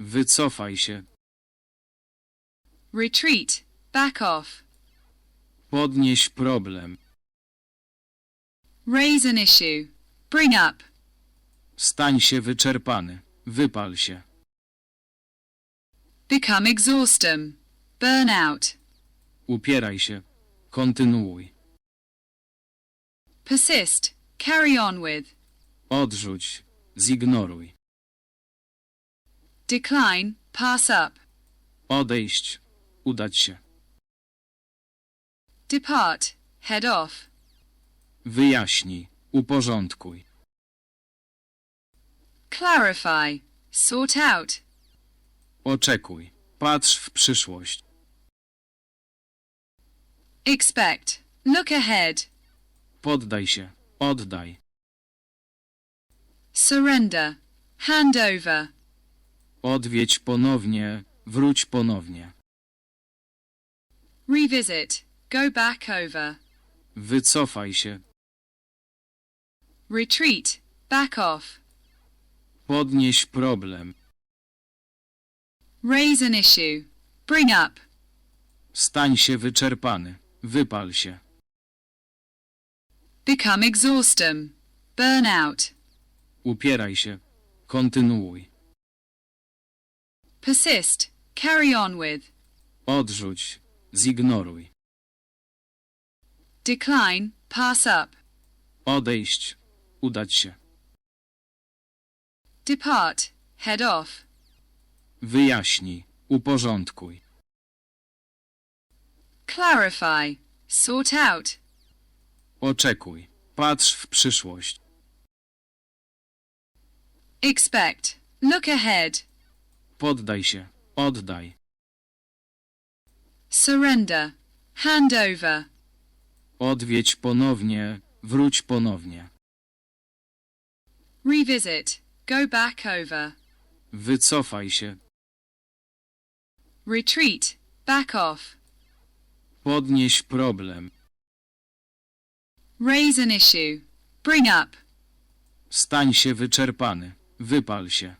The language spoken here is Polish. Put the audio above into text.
Wycofaj się. Retreat. Back off. Podnieś problem. Raise an issue. Bring up. Stań się wyczerpany. Wypal się. Become exhausted. Burn out. Upieraj się. Kontynuuj. Persist. Carry on with. Odrzuć. Zignoruj. Decline. Pass up. Odejść. Udać się. Depart. Head off. Wyjaśnij. Uporządkuj. Clarify. Sort out. Oczekuj. Patrz w przyszłość. Expect. Look ahead. Poddaj się. Oddaj. Surrender. Hand over. Odwiedź ponownie. Wróć ponownie. Revisit. Go back over. Wycofaj się. Retreat. Back off. Podnieś problem. Raise an issue. Bring up. Stań się wyczerpany. Wypal się. Become exhausted. Burn out. Upieraj się. Kontynuuj. Persist. Carry on with. Odrzuć. Zignoruj. Decline. Pass up. Odejść. Udać się. Depart. Head off. Wyjaśnij. Uporządkuj. Clarify. Sort out. Oczekuj. Patrz w przyszłość. Expect. Look ahead. Poddaj się. Oddaj. Surrender. Hand over. Odwiedź ponownie. Wróć ponownie. Revisit. Go back over. Wycofaj się. Retreat. Back off. Podnieś problem. Raise an issue. Bring up. Stań się wyczerpany. Wypal się.